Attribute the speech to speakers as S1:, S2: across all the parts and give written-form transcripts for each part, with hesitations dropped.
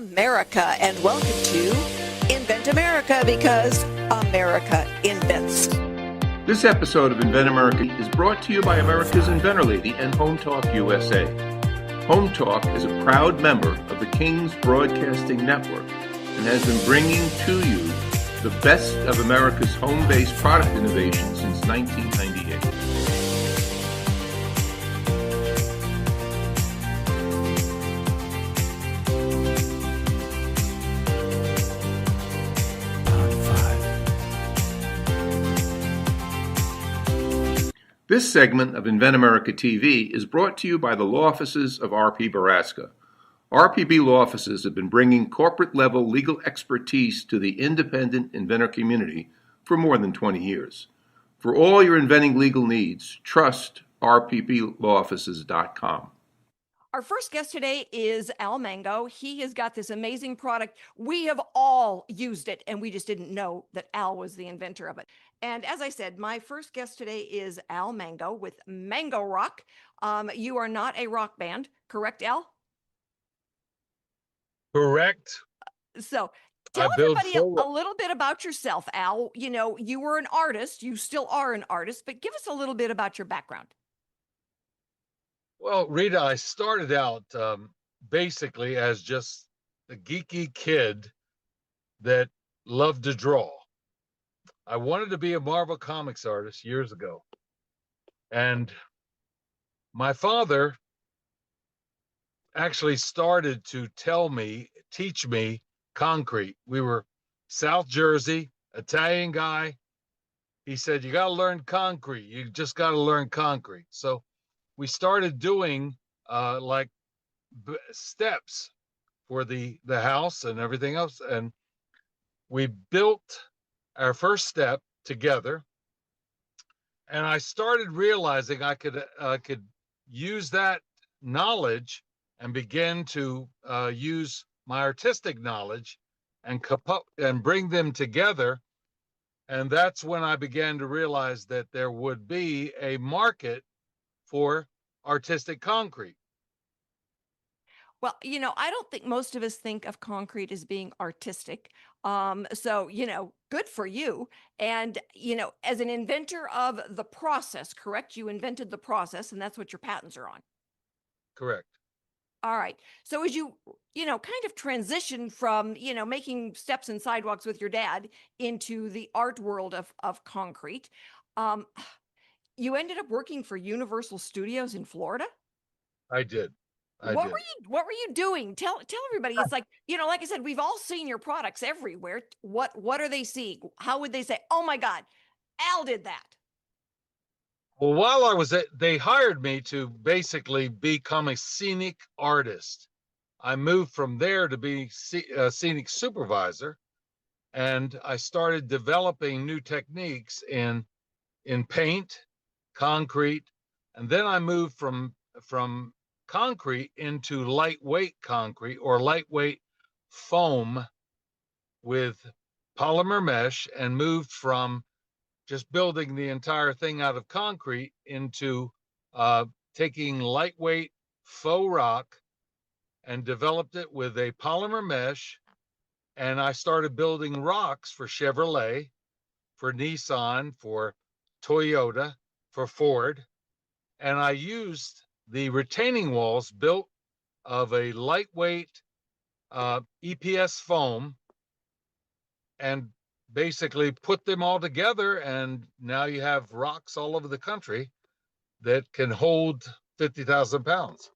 S1: America, and welcome to Invent America, because America invents.
S2: This episode of Invent America is brought to you by America's Inventor Lady and Home Talk USA. Home Talk is a proud member of the King's Broadcasting Network and has been bringing to you the best of America's home-based product innovation since 1998. This segment of Invent America TV is brought to you by the law offices of R.P. Baraska. RPB law offices have been bringing corporate-level legal expertise to the independent inventor community for more than 20 years. For all your inventing legal needs, trust rpblawoffices.com.
S1: Our first guest today is Al Mango. He has got this amazing product. We have all used it, and we just didn't know that Al was the inventor of it. And as I said, my first guest today is Al Mango with MangoRock. You are not a rock band, correct, Al?
S3: Correct.
S1: So tell everybody a little bit about yourself, Al. You know, you were an artist. You still are an artist, but give us a little bit about your background.
S3: Well, Rita, I started out basically as just a geeky kid that loved to draw. I wanted to be a Marvel Comics artist years ago. And my father actually started to teach me concrete. We were South Jersey, Italian guy. He said, you got to learn concrete. You just got to learn concrete. So we started doing steps for the house and everything else. And we built our first step together. And I started realizing I could use that knowledge and begin to use my artistic knowledge and bring them together. And that's when I began to realize that there would be a market for artistic concrete.
S1: Well, you know, I don't think most of us think of concrete as being artistic. So, you know, good for you. And, you know, as an inventor of the process, correct? You invented the process, and that's what your patents are on.
S3: Correct.
S1: All right. So as you know, kind of transition from, you know, making steps and sidewalks with your dad into the art world of concrete, you ended up working for Universal Studios in Florida?
S3: I did.
S1: What were you doing? Tell everybody. It's like, you know, like I said, we've all seen your products everywhere. What are they seeing? How would they say, oh my God, Al did that?
S3: Well, while I was they hired me to basically become a scenic artist. I moved from there to be a scenic supervisor, and I started developing new techniques in paint, concrete, and then I moved from concrete into lightweight concrete or lightweight foam with polymer mesh, and moved from just building the entire thing out of concrete into taking lightweight faux rock and developed it with a polymer mesh. And I started building rocks for Chevrolet, for Nissan, for Toyota, for Ford. And I used the retaining walls built of a lightweight EPS foam and basically put them all together, and now you have rocks all over the country that can hold 50,000 pounds.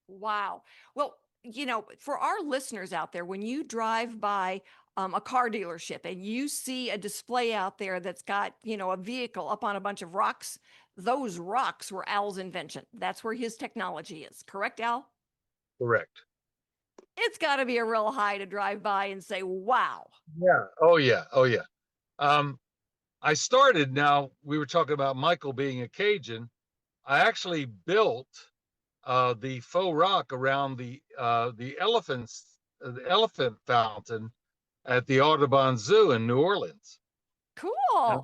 S1: Wow. Well, you know, for our listeners out there, when you drive by a car dealership and you see a display out there that's got, you know, a vehicle up on a bunch of rocks, those rocks were Al's invention. That's where his technology is. Correct, Al?
S3: Correct.
S1: It's got to be a real high to drive by and say, wow.
S3: Yeah. Oh, yeah. Oh, yeah. I started, now we were talking about Michael being a Cajun. I actually built the faux rock around the elephant fountain at the Audubon Zoo in New Orleans.
S1: Cool.
S3: And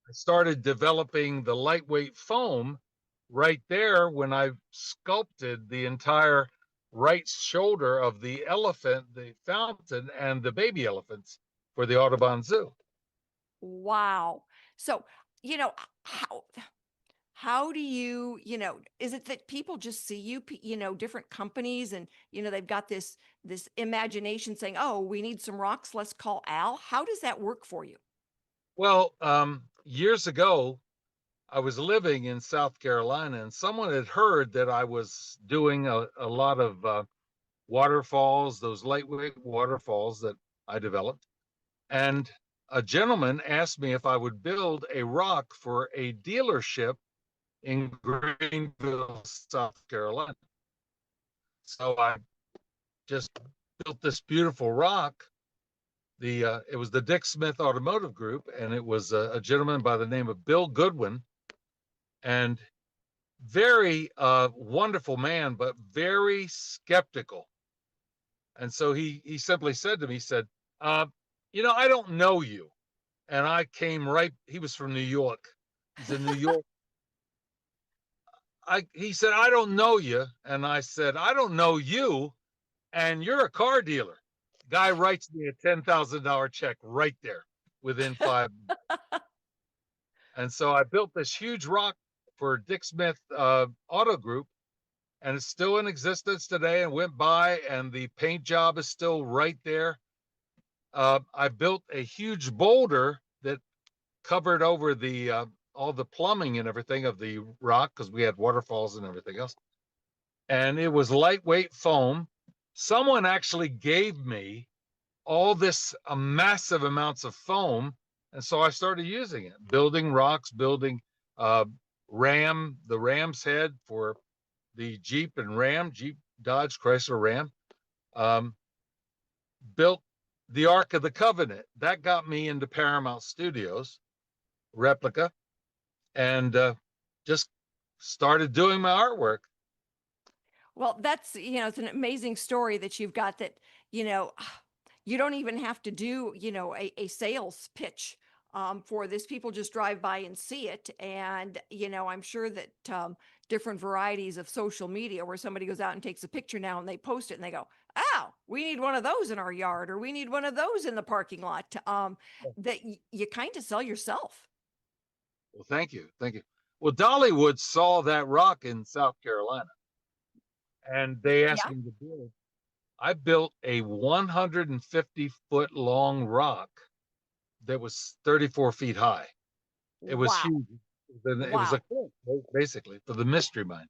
S3: I started developing the lightweight foam right there when I sculpted the entire right shoulder of the elephant, the fountain, and the baby elephants for the Audubon Zoo.
S1: Wow. So, you know, how how do you, is it that people just see you, different companies and, they've got this imagination saying, "Oh, we need some rocks, let's call Al." How does that work for you?
S3: Well, years ago, I was living in South Carolina, and someone had heard that I was doing a lot of waterfalls, those lightweight waterfalls that I developed. And a gentleman asked me if I would build a rock for a dealership in Greenville, South Carolina. So I just built this beautiful rock. It was the Dick Smith Automotive Group, and it was a gentleman by the name of Bill Goodwin, and very wonderful man, but very skeptical. And so he simply said to me, he said, I don't know you. And I came right, he was from New York. He's in New York. He said, I don't know you. And I said, I don't know you. And you're a car dealer. Guy writes me a $10,000 check right there within 5 minutes. And so I built this huge rock for Dick Smith Auto Group, and it's still in existence today, and went by, and the paint job is still right there. I built a huge boulder that covered over the all the plumbing and everything of the rock, because we had waterfalls and everything else. And it was lightweight foam. Someone actually gave me all this massive amounts of foam, and so I started using it, building rocks, building the ram's head for the Jeep and Ram, Jeep, Dodge, Chrysler, Ram. Built the Ark of the Covenant. That got me into Paramount Studios, replica, and just started doing my artwork.
S1: Well, that's, it's an amazing story that you've got that, you know, you don't even have to do, a sales pitch for this. People just drive by and see it. And, I'm sure that different varieties of social media where somebody goes out and takes a picture now and they post it and they go, "Oh, we need one of those in our yard," or "We need one of those in the parking lot." That you kind of sell yourself.
S3: Well, thank you. Thank you. Well, Dollywood saw that rock in South Carolina, and they asked
S1: Yeah.
S3: me to build. I built a 150-foot long rock that was 34 feet high. It was
S1: Wow.
S3: huge. It was a
S1: Wow.
S3: cliff, basically, for the mystery mine.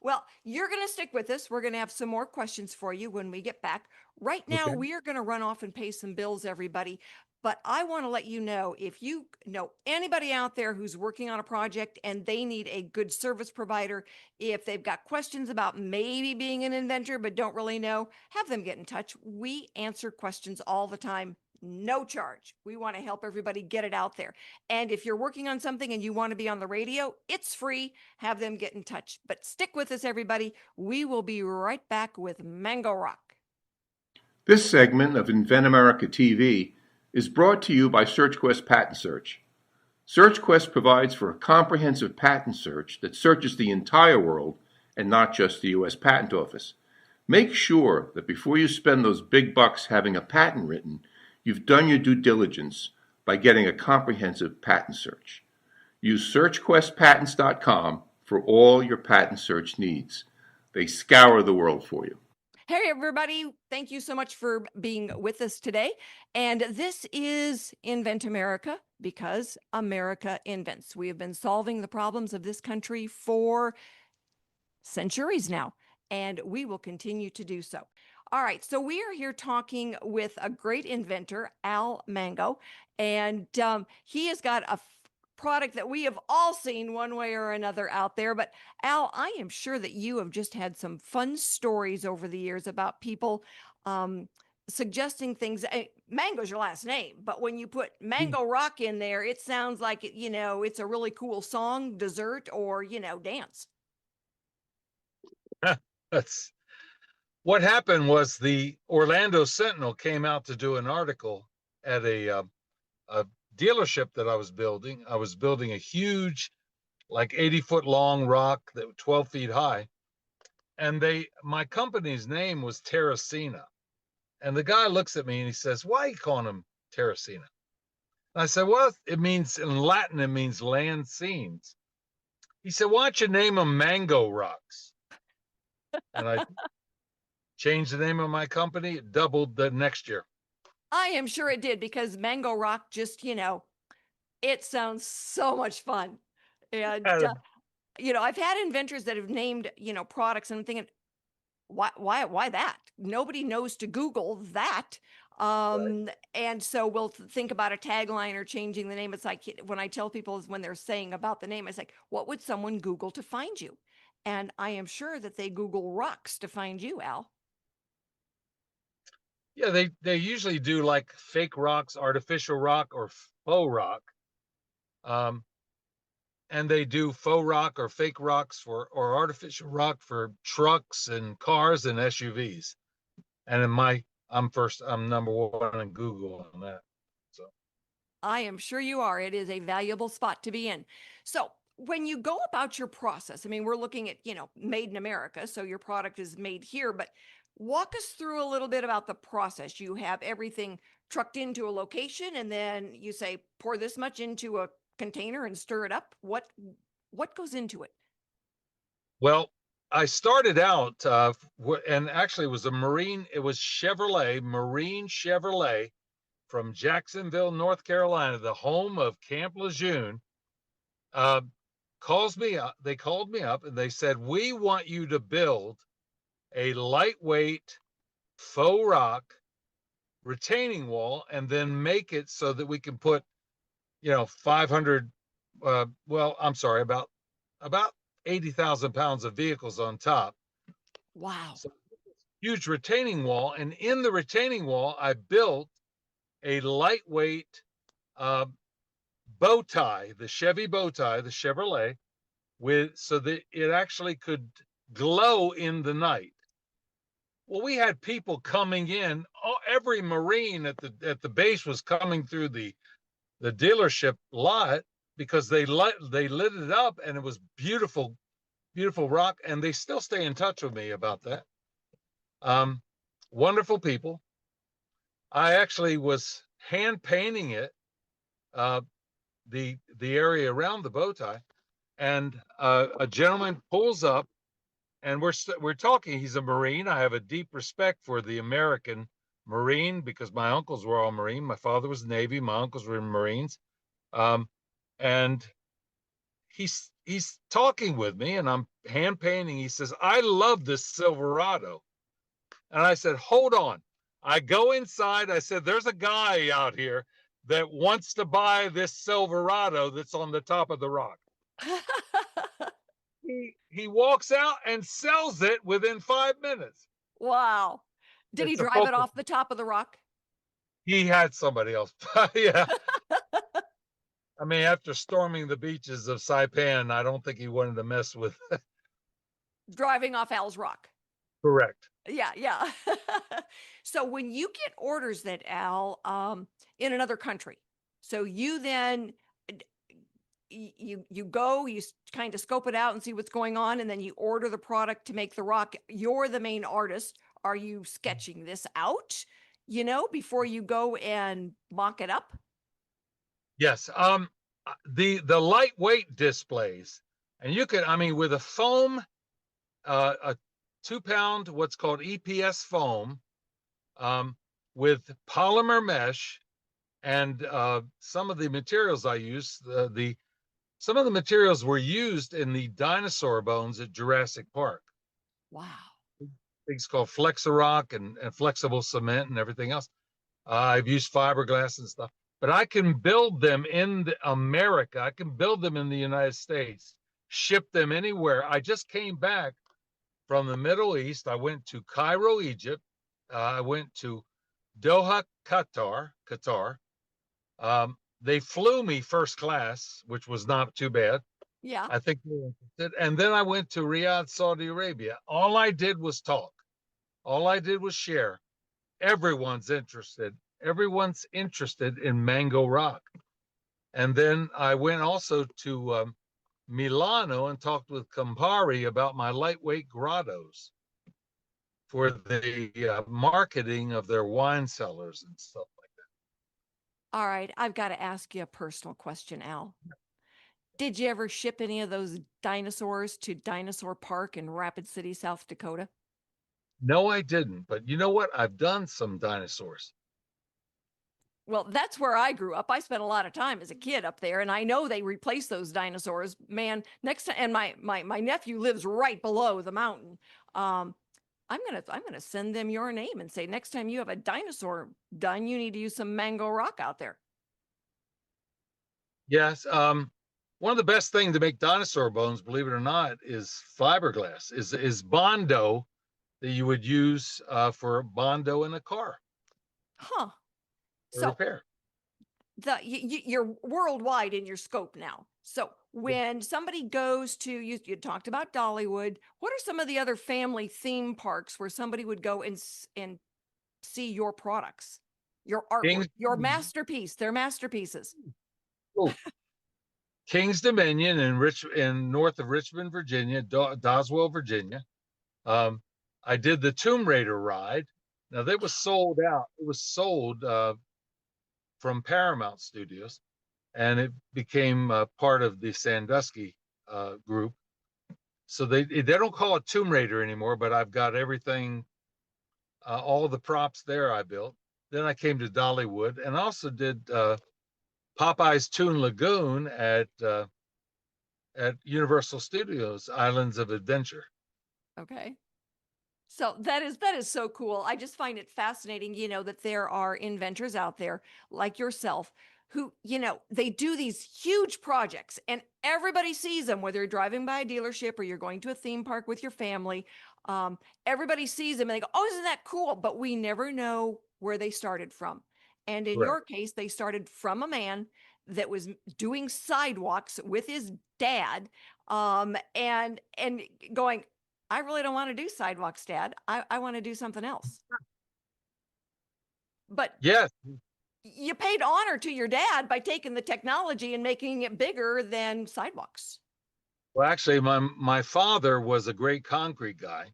S1: Well, you're going to stick with us. We're going to have some more questions for you when we get back. Right now,
S3: Okay.
S1: we are going to run off and pay some bills, everybody. But I want to let you know, if you know anybody out there who's working on a project and they need a good service provider, if they've got questions about maybe being an inventor but don't really know, have them get in touch. We answer questions all the time, no charge. We want to help everybody get it out there. And if you're working on something and you want to be on the radio, it's free. Have them get in touch. But stick with us, everybody. We will be right back with MangoRock.
S2: This segment of Invent America TV is brought to you by SearchQuest Patent Search. SearchQuest provides for a comprehensive patent search that searches the entire world and not just the U.S. Patent Office. Make sure that before you spend those big bucks having a patent written, you've done your due diligence by getting a comprehensive patent search. Use SearchQuestPatents.com for all your patent search needs. They scour the world for you.
S1: Hey, everybody. Thank you so much for being with us today. And this is Invent America, because America invents. We have been solving the problems of this country for centuries now, and we will continue to do so. All right, so we are here talking with a great inventor, Al Mango, and he has got a product that we have all seen one way or another out there. But Al, I am sure that you have just had some fun stories over the years about people suggesting things. Mango's your last name, but when you put MangoRock in there, it sounds like it's a really cool song, dessert, or dance.
S3: That's what happened. Was the Orlando Sentinel came out to do an article at a dealership that I was building. I was building a huge, like 80-foot long rock that was 12 feet high. and my company's name was Terracina. And the guy looks at me and he says, "Why are you calling him Terracina?" And I said, "Well, it means in Latin, it means land scenes." He said, "Why don't you name them MangoRocks?" And I changed the name of my company. It doubled the next year.
S1: I am sure it did, because MangoRock just, it sounds so much fun. And, I've had inventors that have named, products, and I'm thinking, why that? Nobody knows to Google that. And so we'll think about a tagline or changing the name. It's like when I tell people, when they're saying about the name, it's like, what would someone Google to find you? And I am sure that they Google rocks to find you, Al.
S3: Yeah, they usually do like fake rocks, artificial rock, or faux rock. And they do faux rock or fake rocks or artificial rock for trucks and cars and SUVs. And I'm number one in Google on that. So
S1: I am sure you are. It is a valuable spot to be in. So when you go about your process, I mean, we're looking at, made in America. So your product is made here, but walk us through a little bit about the process. You have everything trucked into a location, and then you say, pour this much into a container and stir it up. What goes into it?
S3: well, I started out and actually it was Marine Chevrolet from Jacksonville, North Carolina, the home of Camp Lejeune. They called me up and they said, "We want you to build a lightweight faux rock retaining wall and then make it so that we can put, 500, about 80,000 pounds of vehicles on top."
S1: Wow.
S3: So huge retaining wall. And in the retaining wall, I built a lightweight bow tie, the Chevy bow tie, the Chevrolet, so that it actually could glow in the night. Well, we had people coming in. Every Marine at the base was coming through the dealership lot because they lit it up, and it was beautiful, beautiful rock. And they still stay in touch with me about that. Wonderful people. I actually was hand painting it, the area around the bow tie, and a gentleman pulls up, and we're talking. He's a Marine. I have a deep respect for the American Marine because my uncles were all Marine. My father was Navy. My uncles were Marines, and he's talking with me, and I'm hand painting. He says, "I love this Silverado," and I said, "Hold on." I go inside. I said, "There's a guy out here that wants to buy this Silverado that's on the top of the rock." He walks out and sells it within 5 minutes.
S1: Wow. Did he
S3: It's a
S1: drive it
S3: focal.
S1: off the top of the rock?
S3: He had somebody else. Yeah. I mean, after storming the beaches of Saipan, I don't think he wanted to mess with.
S1: Driving off Al's rock.
S3: Correct.
S1: Yeah, yeah. So when you get orders that, Al, in another country, so you then you go, you kind of scope it out and see what's going on, and then you order the product to make the rock. You're the main artist. Are you sketching this out, before you go and mock it up?
S3: Yes. The lightweight displays, and you can, I mean, with a foam, a 2-pound, what's called EPS foam, with polymer mesh, and some of the materials I use, some of the materials were used in the dinosaur bones at Jurassic Park.
S1: Wow.
S3: Things called Flexirock and flexible cement and everything else. I've used fiberglass and stuff, but I can build them in America. I can build them in the United States, ship them anywhere. I just came back from the Middle East. I went to Cairo, Egypt. I went to Doha, Qatar. They flew me first class, which was not too bad.
S1: Yeah.
S3: I think they were interested. And then I went to Riyadh, Saudi Arabia. All I did was talk. All I did was share. Everyone's interested. Everyone's interested in MangoRock. And then I went also to Milano and talked with Campari about my lightweight grottos for the marketing of their wine cellars and stuff like
S1: All right, I've got to ask you a personal question, Al. Did you ever ship any of those dinosaurs to Dinosaur Park in Rapid City, South Dakota?
S3: that. No, I didn't. But you know what? I've done some dinosaurs.
S1: Well, that's where I grew up. I spent a lot of time as a kid up there, and I know they replaced those dinosaurs. Man, next time, and my nephew lives right below the mountain. I'm gonna send them your name and say next time you have a dinosaur done, you need to use some MangoRock out there.
S3: Yes. One of the best things to make dinosaur bones, believe it or not, is fiberglass. Is Bondo that you would use for Bondo in a car
S1: Huh.
S3: for
S1: So
S3: repair.
S1: you're worldwide in your scope now. So when somebody goes to you talked about Dollywood. What are some of the other family theme parks where somebody would go and see your products, your artwork,
S3: Kings,
S1: your masterpiece? They're masterpieces.
S3: oh, Kings Dominion in north of Richmond, Virginia, Doswell, Virginia. Um, I did the Tomb Raider ride. Now that was sold out. It was sold from Paramount Studios, and it became part of the Sandusky group. So they don't call it Tomb Raider anymore, but I've got everything, all the props there I built. Then I came to Dollywood and also did Popeye's Toon Lagoon at Universal Studios Islands of Adventure.
S1: Okay. So that is so cool. I just find it fascinating, that there are inventors out there like yourself who, they do these huge projects and everybody sees them, whether you're driving by a dealership or you're going to a theme park with your family. Everybody sees them and they go, "Oh, isn't that cool?" But we never know where they started from. And in
S3: Correct.
S1: your case, they started from a man that was doing sidewalks with his dad, and going, "I really don't want to do sidewalks, Dad. I want to do something else." But
S3: Yes.
S1: you paid honor to your dad by taking the technology and making it bigger than sidewalks.
S3: Well, actually, my father was a great concrete guy.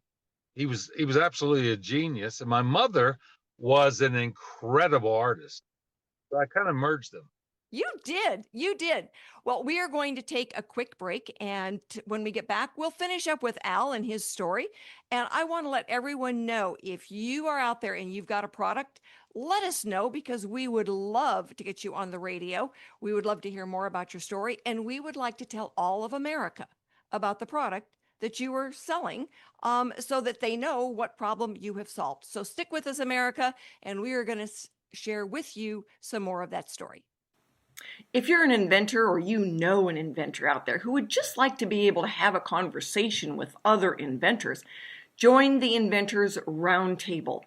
S3: He was absolutely a genius, and my mother was an incredible artist. So I kind of merged them.
S1: You did. You did. Well, we are going to take a quick break. And when we get back, we'll finish up with Al and his story. And I want to let everyone know if you are out there and you've got a product, let us know because we would love to get you on the radio. We would love to hear more about your story. And we would like to tell all of America about the product that you are selling, so that they know what problem you have solved. So stick with us, America, and we are going to share with you some more of that story. If you're an inventor or you know an inventor out there who would just like to be able to have a conversation with other inventors, join the Inventors Roundtable.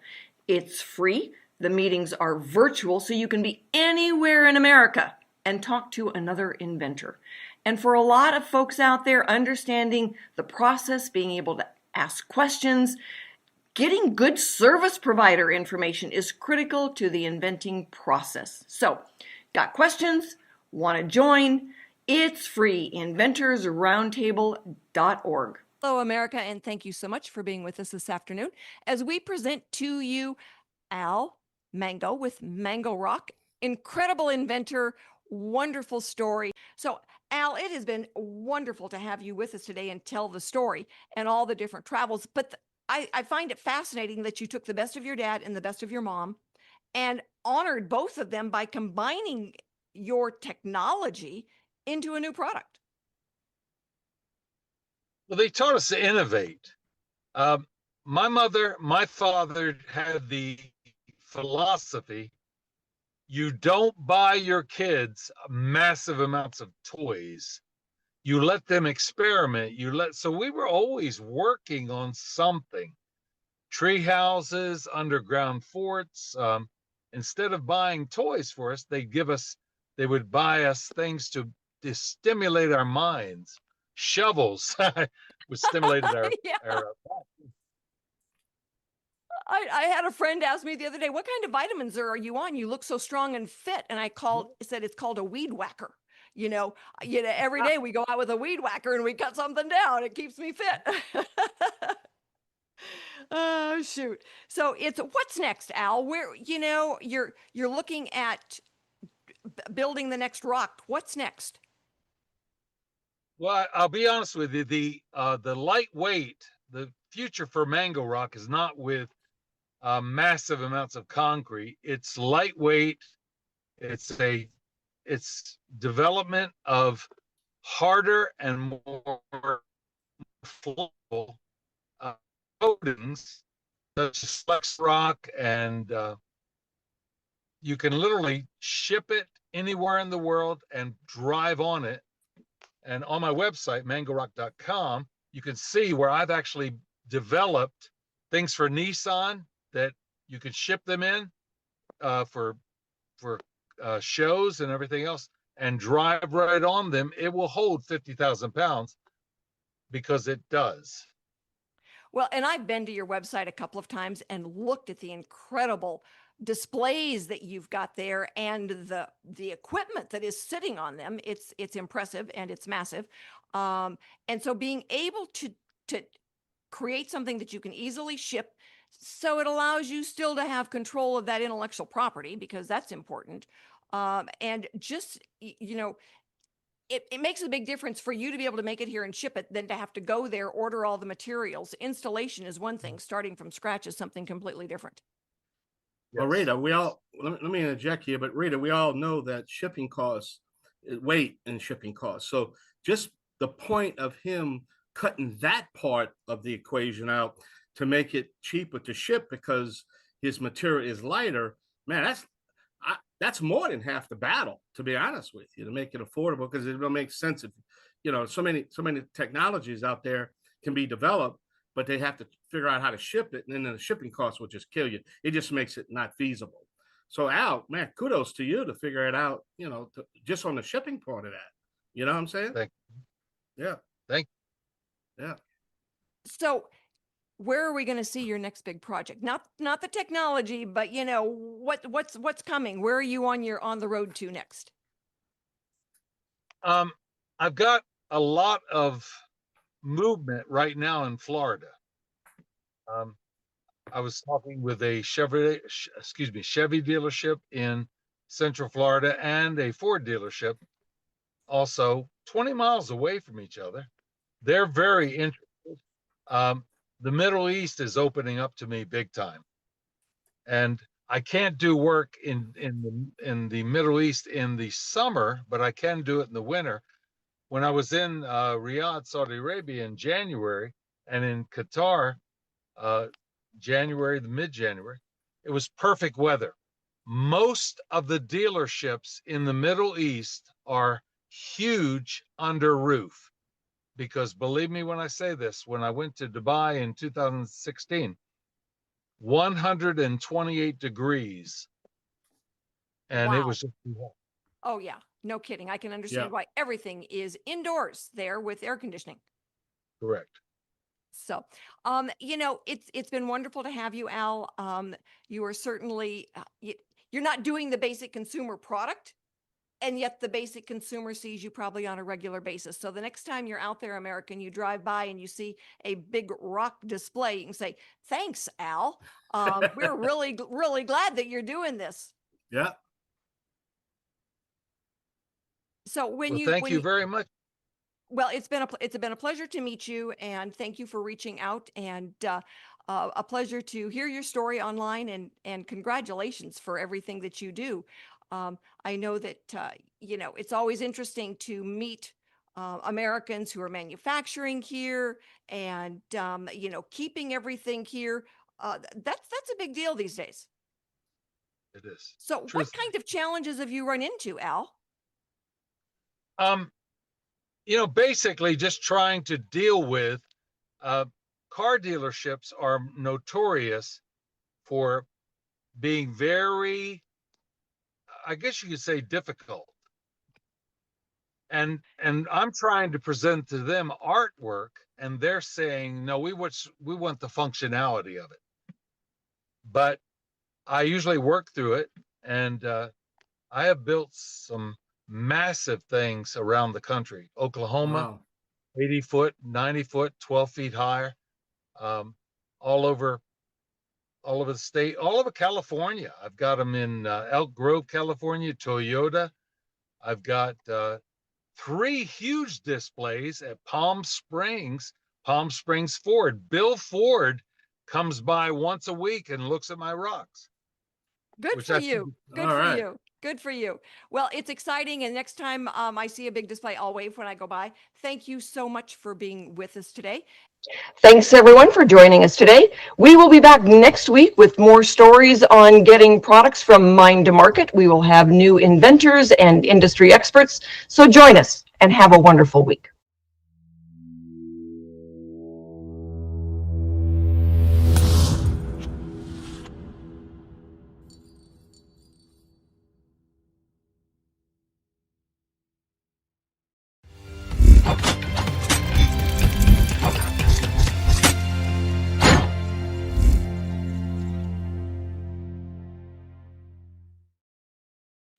S1: It's free. The meetings are virtual, so you can be anywhere in America and talk to another inventor. And for a lot of folks out there, understanding the process, being able to ask questions, getting good service provider information is critical to the inventing process. So, got questions? Want to join? It's free. inventorsroundtable.org. Hello, America, and thank you so much for being with us this afternoon as we present to you Al Mango with MangoRock, incredible inventor, wonderful story. So, Al, it has been wonderful to have you with us today and tell the story and all the different travels. But I find it fascinating that you took the best of your dad and the best of your mom and honored both of them by combining your technology into a new product.
S3: Well, they taught us to innovate. Um, my father had the philosophy: you don't buy your kids massive amounts of toys. You let them experiment. So we were always working on something. Tree houses, underground forts. Instead of buying toys for us, they would buy us things to stimulate our minds. Shovels, which stimulated
S1: Yeah.
S3: our
S1: I had a friend ask me the other day, "What kind of vitamins are you on? You look so strong and fit." And I said, "It's called a weed whacker." Every day we go out with a weed whacker and we cut something down. It keeps me fit. Oh, shoot. So it's what's next, Al? Where, you're looking at building the next rock. What's next?
S3: Well, I'll be honest with you. The lightweight, the future for MangoRock is not with massive amounts of concrete. It's lightweight. It's development of harder and more flexible coatings, such as flex rock, and you can literally ship it anywhere in the world and drive on it. And on my website, MangoRock.com, you can see where I've actually developed things for Nissan that you can ship them in for shows and everything else, and drive right on them. It will hold 50,000 pounds because it does.
S1: Well, and I've been to your website a couple of times and looked at the incredible displays that you've got there and the equipment that is sitting on them. It's impressive and it's massive. And so being able to create something that you can easily ship, so it allows you still to have control of that intellectual property, because that's important. And just, it makes a big difference for you to be able to make it here and ship it than to have to go there, order all the materials. Installation is one thing. Starting from scratch is something completely different.
S4: Well, Rita, let me interject here, but Rita, we all know that shipping costs, weight and shipping costs. So just the point of him cutting that part of the equation out to make it cheaper to ship because his material is lighter, man, that's more than half the battle, to be honest with you, to make it affordable, because it don't make sense if, so many technologies out there can be developed, but they have to figure out how to ship it, and then the shipping costs will just kill you. It just makes it not feasible. So Al, man, kudos to you to figure it out, just on the shipping part of that. You know what I'm saying?
S3: Thank
S4: you. Yeah.
S3: Thank
S4: you. Yeah.
S1: So where are we going to see your next big project? Not the technology, but what's coming? Where are you on the road to next?
S3: I've got a lot of movement right now in Florida. I was talking with a Chevy dealership in Central Florida and a Ford dealership also 20 miles away from each other. They're very interested. The Middle East is opening up to me big time, and I can't do work in the Middle East in the summer, but I can do it in the winter. When I was in Riyadh, Saudi Arabia in January, and in Qatar, mid-January, it was perfect weather. Most of the dealerships in the Middle East are huge under roof, because believe me when I say this, when I went to Dubai in 2016, 128 degrees, and
S1: wow.
S3: It was just too hot.
S1: Oh yeah, no kidding. I can understand why everything is indoors there with air conditioning.
S3: Correct.
S1: So, it's been wonderful to have you, Al. You are certainly, you're not doing the basic consumer product, and yet the basic consumer sees you probably on a regular basis. So the next time you're out there, American, you drive by and you see a big rock display, you can say, thanks, Al. We're really, really glad that you're doing this.
S4: Yeah.
S1: So
S3: Thank you very much.
S1: Well, it's been a pleasure to meet you, and thank you for reaching out, and a pleasure to hear your story online, and congratulations for everything that you do. I know that it's always interesting to meet Americans who are manufacturing here and keeping everything here. That's a big deal these days.
S3: It is.
S1: So, what kind of challenges have you run into, Al?
S3: Basically just trying to deal with car dealerships are notorious for being very, I guess you could say, difficult. And I'm trying to present to them artwork, and they're saying, no, we want the functionality of it. But I usually work through it, and I have built some massive things around the country. Oklahoma,
S4: Wow.
S3: 80 foot, 90 foot, 12 feet high, all over the state, all over California. I've got them in Elk Grove, California, Toyota. I've got 3 huge displays at Palm Springs Ford. Bill Ford comes by once a week and looks at my rocks.
S1: Good
S3: Which
S1: for
S3: I
S1: you.
S3: think-
S1: Good
S4: All
S1: for
S4: right.
S1: you. Good for you. Well, it's exciting. And next time I see a big display, I'll wave when I go by. Thank you so much for being with us today.
S5: Thanks everyone for joining us today. We will be back next week with more stories on getting products from mind to market. We will have new inventors and industry experts. So join us and have a wonderful week.